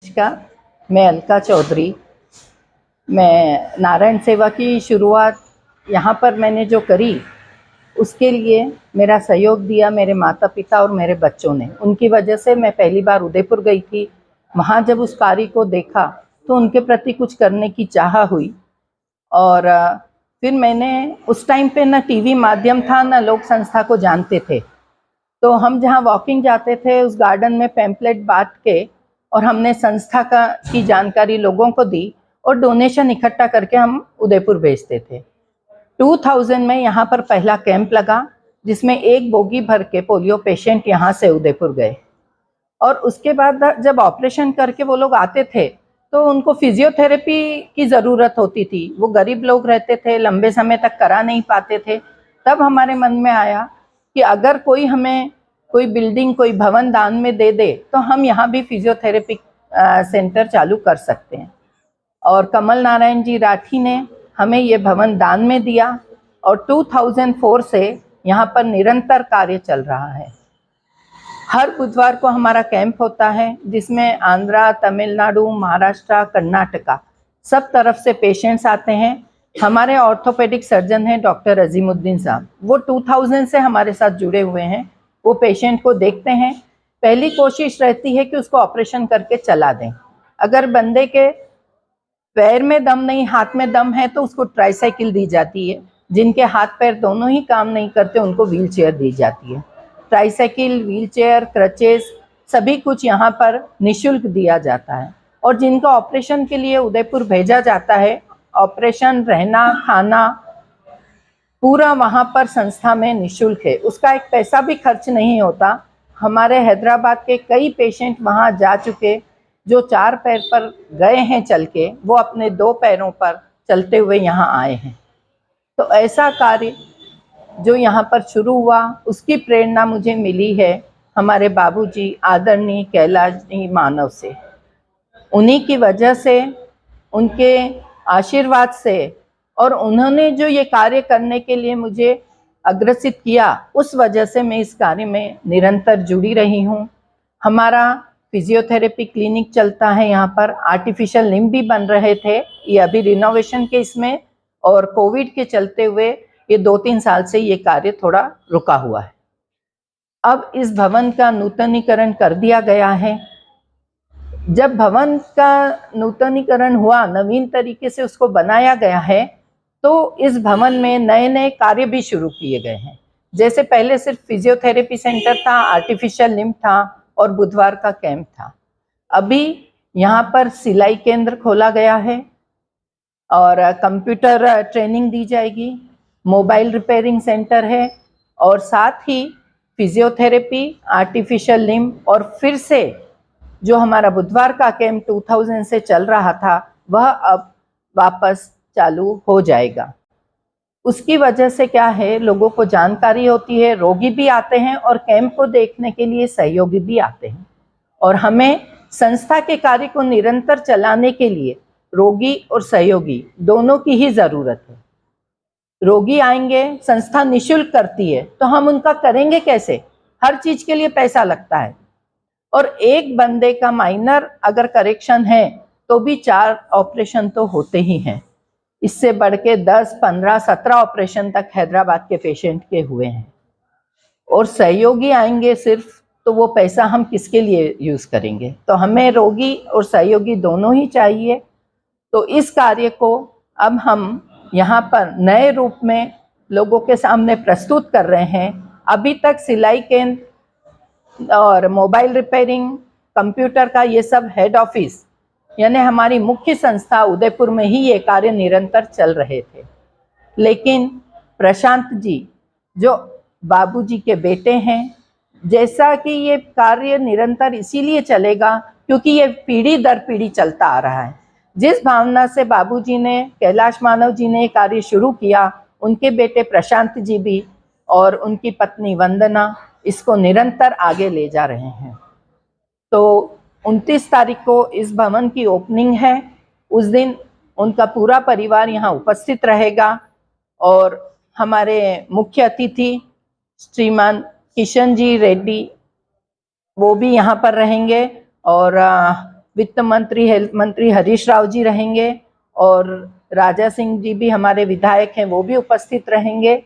नमस्कार, मैं अलका चौधरी। मैं नारायण सेवा की शुरुआत यहाँ पर मैंने जो करी, उसके लिए मेरा सहयोग दिया मेरे माता पिता और मेरे बच्चों ने। उनकी वजह से मैं पहली बार उदयपुर गई थी। वहाँ जब उस कार्य को देखा तो उनके प्रति कुछ करने की चाह हुई। और फिर मैंने उस टाइम पे न टीवी माध्यम था, न लोग संस्था को जानते थे। तो हम जहाँ वॉकिंग जाते थे उस गार्डन में पैम्पलेट बांट के और हमने संस्था की जानकारी लोगों को दी और डोनेशन इकट्ठा करके हम उदयपुर भेजते थे। 2000 में यहाँ पर पहला कैंप लगा, जिसमें एक बोगी भर के पोलियो पेशेंट यहाँ से उदयपुर गए। और उसके बाद जब ऑपरेशन करके वो लोग आते थे तो उनको फिजियोथेरेपी की ज़रूरत होती थी। वो गरीब लोग रहते थे, लंबे समय तक करा नहीं पाते थे। तब हमारे मन में आया कि अगर कोई हमें कोई बिल्डिंग, कोई भवन दान में दे दे तो हम यहाँ भी फिजियोथेरेपी सेंटर चालू कर सकते हैं। और कमल नारायण जी राठी ने हमें ये भवन दान में दिया और 2004 से यहाँ पर निरंतर कार्य चल रहा है। हर बुधवार को हमारा कैंप होता है, जिसमें आंध्रा, तमिलनाडु, महाराष्ट्र, कर्नाटका सब तरफ से पेशेंट्स आते हैं। हमारे ऑर्थोपेडिक सर्जन हैं डॉक्टर अजीमुद्दीन साहब, वो 2000 से हमारे साथ जुड़े हुए हैं। वो पेशेंट को देखते हैं। पहली कोशिश रहती है कि उसको ऑपरेशन करके चला दें। अगर बंदे के पैर में दम नहीं, हाथ में दम है, तो उसको ट्राईसाइकिल दी जाती है। जिनके हाथ पैर दोनों ही काम नहीं करते उनको व्हील चेयर दी जाती है। ट्राईसाइकिल, व्हील चेयर, क्रचेस सभी कुछ यहाँ पर निःशुल्क दिया जाता है। और जिनका ऑपरेशन के लिए उदयपुर भेजा जाता है, ऑपरेशन, रहना, खाना पूरा वहाँ पर संस्था में निःशुल्क है। उसका एक पैसा भी खर्च नहीं होता। हमारे हैदराबाद के कई पेशेंट वहाँ जा चुके, जो 4 पैर पर गए हैं चल के, वो अपने 2 पैरों पर चलते हुए यहाँ आए हैं। तो ऐसा कार्य जो यहाँ पर शुरू हुआ, उसकी प्रेरणा मुझे मिली है हमारे बाबूजी आदरणीय कैलाश जी मानव से। उन्हीं की वजह से, उनके आशीर्वाद से, और उन्होंने जो ये कार्य करने के लिए मुझे अग्रसित किया, उस वजह से मैं इस कार्य में निरंतर जुड़ी रही हूँ। हमारा फिजियोथेरेपी क्लिनिक चलता है यहाँ पर। आर्टिफिशियल लिम्ब भी बन रहे थे, ये अभी रिनोवेशन के इसमें, और कोविड के चलते हुए ये 2-3 साल से ये कार्य थोड़ा रुका हुआ है। अब इस भवन का नूतनीकरण कर दिया गया है। जब भवन का नूतनीकरण हुआ, नवीन तरीके से उसको बनाया गया है, तो इस भवन में नए नए कार्य भी शुरू किए गए हैं। जैसे पहले सिर्फ फिजियोथेरेपी सेंटर था, आर्टिफिशियल लिम्ब था और बुधवार का कैंप था। अभी यहाँ पर सिलाई केंद्र खोला गया है और कंप्यूटर ट्रेनिंग दी जाएगी, मोबाइल रिपेयरिंग सेंटर है, और साथ ही फिजियोथेरेपी, आर्टिफिशियल लिम्ब, और फिर से जो हमारा बुधवार का कैंप 2000 से चल रहा था, वह अब वापस चालू हो जाएगा। उसकी वजह से क्या है, लोगों को जानकारी होती है, रोगी भी आते हैं और कैंप को देखने के लिए सहयोगी भी आते हैं। और हमें संस्था के कार्य को निरंतर चलाने के लिए रोगी और सहयोगी दोनों की ही ज़रूरत है। रोगी आएंगे, संस्था निःशुल्क करती है, तो हम उनका करेंगे कैसे? हर चीज़ के लिए पैसा लगता है। और एक बंदे का माइनर अगर करेक्शन है तो भी 4 ऑपरेशन तो होते ही हैं। इससे बढ़ के 10, 15, 17 ऑपरेशन तक हैदराबाद के पेशेंट के हुए हैं। और सहयोगी आएंगे सिर्फ, तो वो पैसा हम किसके लिए यूज़ करेंगे? तो हमें रोगी और सहयोगी दोनों ही चाहिए। तो इस कार्य को अब हम यहाँ पर नए रूप में लोगों के सामने प्रस्तुत कर रहे हैं। अभी तक सिलाई केंद्र और मोबाइल रिपेयरिंग, कंप्यूटर का ये सब हेड ऑफिस, यानी हमारी मुख्य संस्था उदयपुर में ही ये कार्य निरंतर चल रहे थे। लेकिन प्रशांत जी, जो बाबूजी के बेटे हैं, जैसा कि ये कार्य निरंतर इसीलिए चलेगा क्योंकि ये पीढ़ी दर पीढ़ी चलता आ रहा है। जिस भावना से बाबूजी ने, कैलाश मानव जी ने ये कार्य शुरू किया, उनके बेटे प्रशांत जी भी और उनकी पत्नी वंदना इसको निरंतर आगे ले जा रहे हैं। तो 29 तारीख को इस भवन की ओपनिंग है। उस दिन उनका पूरा परिवार यहाँ उपस्थित रहेगा और हमारे मुख्य अतिथि श्रीमान किशन जी रेड्डी, वो भी यहाँ पर रहेंगे। और वित्त मंत्री हेल्थ मंत्री हरीश राव जी रहेंगे और राजा सिंह जी भी हमारे विधायक हैं, वो भी उपस्थित रहेंगे।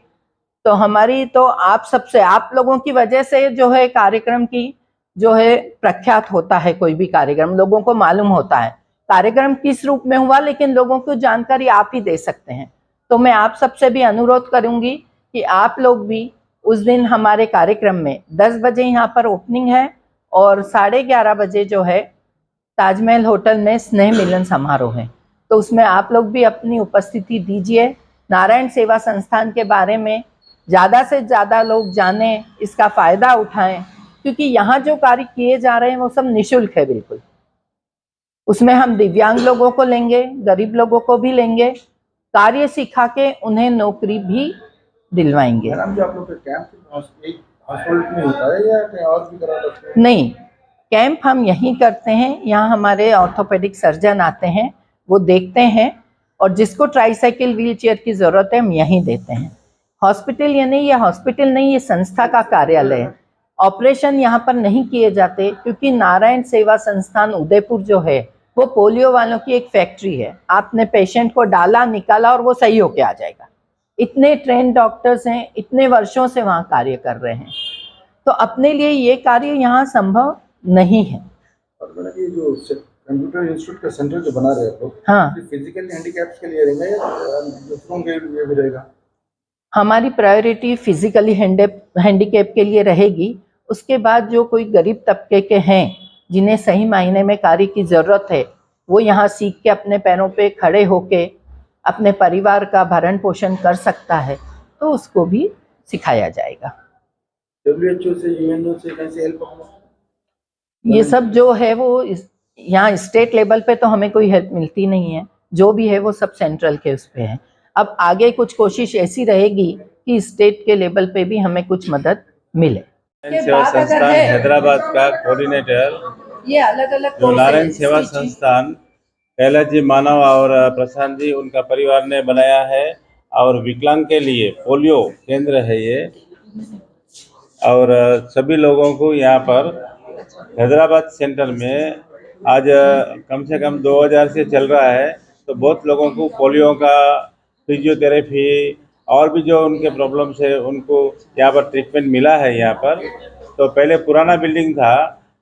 तो हमारी तो आप सबसे, आप लोगों की वजह से जो है कार्यक्रम की जो है प्रख्यात होता है, कोई भी कार्यक्रम लोगों को मालूम होता है कार्यक्रम किस रूप में हुआ, लेकिन लोगों को जानकारी आप ही दे सकते हैं। तो मैं आप सबसे भी अनुरोध करूंगी कि आप लोग भी उस दिन हमारे कार्यक्रम में 10 बजे यहाँ पर ओपनिंग है और 11:30 बजे जो है ताजमहल होटल में स्नेह मिलन समारोह है, तो उसमें आप लोग भी अपनी उपस्थिति दीजिए। नारायण सेवा संस्थान के बारे में ज़्यादा से ज़्यादा लोग जानें, इसका फ़ायदा उठाएं, क्योंकि यहाँ जो कार्य किए जा रहे हैं वो सब निःशुल्क है बिल्कुल। उसमें हम दिव्यांग लोगों को लेंगे, गरीब लोगों को भी लेंगे, कार्य सिखा के उन्हें नौकरी भी दिलवाएंगे। मैडम, जो आप लोग का कैंप एक हॉस्पिटल में होता है या कहीं और भी करा सकते हैं? नहीं, कैंप हम यहीं करते हैं। यहाँ हमारे ऑर्थोपेडिक सर्जन आते हैं, वो देखते हैं और जिसको ट्राईसाइकिल व्हील चेयर की ज़रूरत है हम यहीं देते हैं। हॉस्पिटल ये हॉस्पिटल नहीं, ये संस्था का कार्यालय है। ऑपरेशन यहाँ पर नहीं किए जाते क्योंकि नारायण सेवा संस्थान उदयपुर जो है वो पोलियो वालों की एक फैक्ट्री है। आपने पेशेंट को डाला, निकाला और वो सही होके आ जाएगा। इतने ट्रेन डॉक्टर्स हैं, इतने वर्षों से वहाँ कार्य कर रहे हैं, तो अपने लिए ये कार्य यहाँ संभव नहीं है। और मैडम, ये जो कंप्यूटर इंस्टीट्यूट का सेंटर जो बना रहे हैं आप लोग, हाँ, फिजिकली हैंडीकैप्स के लिए रहेगा या दूसरों के लिए भी रहेगा? हमारी प्रायोरिटी फिजिकली हैंडीकैप के लिए रहेगी। उसके बाद जो कोई गरीब तबके के हैं जिन्हें सही मायने में कार्य की ज़रूरत है, वो यहाँ सीख के अपने पैरों पे खड़े होके अपने परिवार का भरण पोषण कर सकता है, तो उसको भी सिखाया जाएगा। WHO से, UNO से कैसे हेल्प होगा? ये सब जो है वो यहाँ स्टेट लेवल पे तो हमें कोई हेल्प मिलती नहीं है, जो भी है वो सब सेंट्रल के उस पे है। अब आगे कुछ कोशिश ऐसी रहेगी कि स्टेट के लेवल पे भी हमें कुछ मदद मिले। सेवा संस्थान हैदराबाद का कोऑर्डिनेटर ये अलग अलग जो नारायण सेवा संस्थान कैलाश जी मानव और प्रशांत जी उनका परिवार ने बनाया है, और विकलांग के लिए पोलियो केंद्र है ये, और सभी लोगों को यहाँ पर हैदराबाद सेंटर में आज कम से कम 2000 से चल रहा है। तो बहुत लोगों को पोलियो का फिजियोथेरेपी और भी जो उनके प्रॉब्लम्स है उनको यहाँ पर ट्रीटमेंट मिला है यहाँ पर। तो पहले पुराना बिल्डिंग था,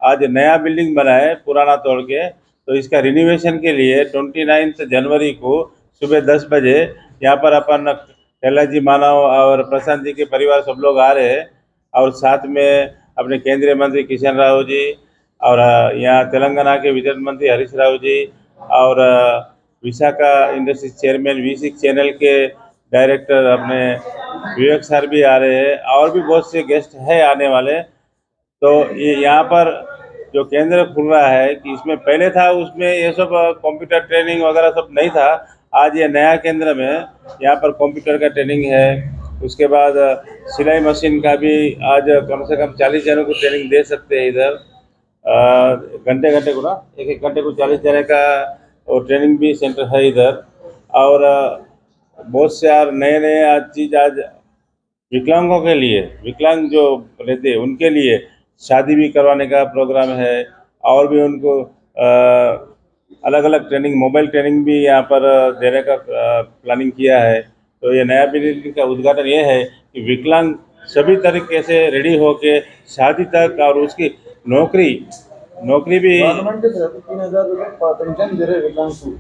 आज नया बिल्डिंग बना है पुराना तोड़ के। तो इसका रिनोवेशन के लिए 29 जनवरी को सुबह 10 बजे यहाँ पर अपन कैलाश जी मानव और प्रशांत जी के परिवार सब लोग आ रहे हैं, और साथ में अपने केंद्रीय मंत्री किशन राव जी और यहाँ तेलंगाना के वित्त मंत्री हरीश राव जी और Vishakha industries chairman V6 channel के डायरेक्टर अपने विवेक सर भी आ रहे हैं, और भी बहुत से गेस्ट हैं आने वाले। तो ये यहाँ पर जो केंद्र खुल रहा है कि इसमें पहले था उसमें ये सब कंप्यूटर ट्रेनिंग वगैरह सब नहीं था। आज ये नया केंद्र में यहाँ पर कंप्यूटर का ट्रेनिंग है, उसके बाद सिलाई मशीन का भी आज कम से कम 40 जनों को ट्रेनिंग दे सकते हैं इधर। घंटे को ना एक घंटे को 40 जने का और ट्रेनिंग भी सेंटर है इधर। और बहुत से यार नए आज चीज़ आज विकलांगों के लिए, विकलांग जो रहते हैं उनके लिए शादी भी करवाने का प्रोग्राम है, और भी उनको अलग अलग ट्रेनिंग, मोबाइल ट्रेनिंग भी यहाँ पर देने का प्लानिंग किया है। तो ये नया बिल्डिंग का उद्घाटन ये है कि विकलांग सभी तरीके से रेडी होके शादी तक, और उसकी नौकरी भी गवर्नमेंट की तरफ 3000 रुपये पेंशन दे रहे विकलांग को।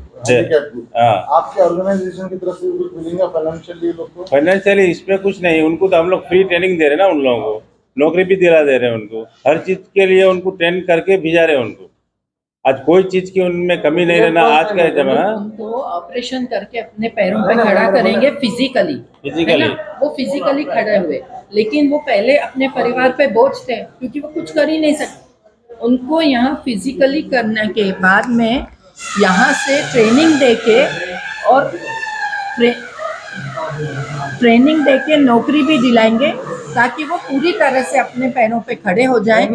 आपके ऑर्गेनाइजेशन की तरफ से कुछ मिलेगा फाइनेंशियली लोग को? फाइनेंशियली इसमें कुछ नहीं, उनको तो हम लोग फ्री ट्रेनिंग दे रहे हैं ना, उन लोगों को नौकरी भी दिला दे रहे हैं, उनको हर चीज़ के लिए उनको ट्रेन करके भेजा रहे हैं उनको। आज कोई चीज़ की उनमें कमी नहीं रहना। आज का जमाना उनको ऑपरेशन करके अपने पैरों पे खड़ा करेंगे फिजिकली, वो फिजिकली खड़े हुए, लेकिन वो पहले अपने परिवार पे बोझ थे क्योंकि वो कुछ कर ही नहीं सकते। उनको यहाँ फिजिकली करने के बाद में यहाँ से ट्रेनिंग देके और ट्रेनिंग देके नौकरी भी दिलाएंगे ताकि वो पूरी तरह से अपने पैरों पे खड़े हो जाएं,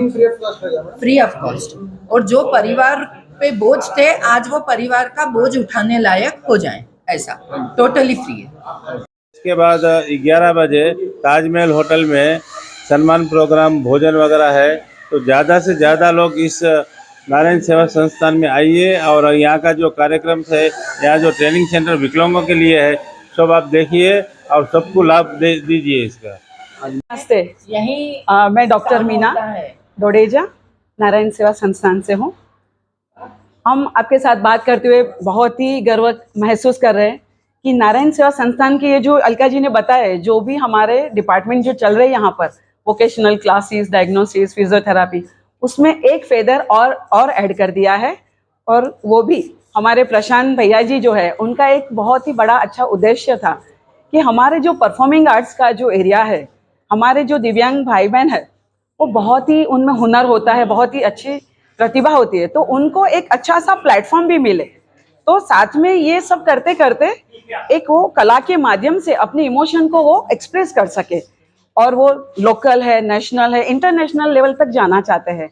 फ्री ऑफ कॉस्ट। और जो परिवार पे बोझ थे आज वो परिवार का बोझ उठाने लायक हो जाएं, ऐसा टोटली फ्री है। इसके बाद 11 बजे ताजमहल होटल में सम्मान प्रोग्राम, भोजन वगैरह है। तो ज़्यादा से ज़्यादा लोग इस नारायण सेवा संस्थान में आइए और यहाँ का जो कार्यक्रम है, यहाँ जो ट्रेनिंग सेंटर विकलांगों के लिए है, सब आप देखिए और सबको लाभ दीजिए इसका। नमस्ते, यही मैं डॉक्टर मीना डोडेजा नारायण सेवा संस्थान से हूँ। हम आपके साथ बात करते हुए बहुत ही गर्व महसूस कर रहे हैं कि नारायण सेवा संस्थान के ये जो अलका जी ने बताया है, जो भी हमारे डिपार्टमेंट जो चल रहे हैं यहाँ पर, वोकेशनल क्लासेस, डायग्नोसिस, फिजियोथेरापी, उसमें एक फेदर और ऐड कर दिया है। और वो भी हमारे प्रशांत भैया जी जो है, उनका एक बहुत ही बड़ा अच्छा उद्देश्य था कि हमारे जो परफॉर्मिंग आर्ट्स का जो एरिया है, हमारे जो दिव्यांग भाई बहन है, वो बहुत ही उनमें हुनर होता है, बहुत ही अच्छी प्रतिभा होती है, तो उनको एक अच्छा सा प्लेटफॉर्म भी मिले। तो साथ में ये सब करते करते एक वो कला के माध्यम से अपने इमोशन को वो एक्सप्रेस कर सके, और वो लोकल है, नेशनल है, इंटरनेशनल लेवल तक जाना चाहते हैं।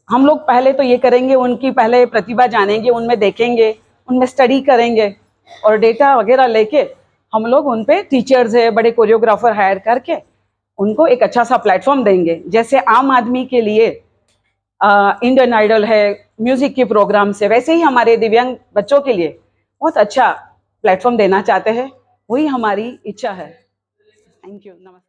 हम लोग पहले तो ये करेंगे, उनकी पहले प्रतिभा जानेंगे, उनमें देखेंगे, उनमें स्टडी करेंगे, और डेटा वगैरह लेके हम लोग उन पे टीचर्स है, बड़े कोरियोग्राफर हायर करके उनको एक अच्छा सा प्लेटफॉर्म देंगे। जैसे आम आदमी के लिए इंडियन आइडल है, म्यूजिक के प्रोग्राम से, वैसे ही हमारे दिव्यांग बच्चों के लिए बहुत अच्छा प्लेटफॉर्म देना चाहते हैं। वही हमारी इच्छा है। Thank you. नमस्ते।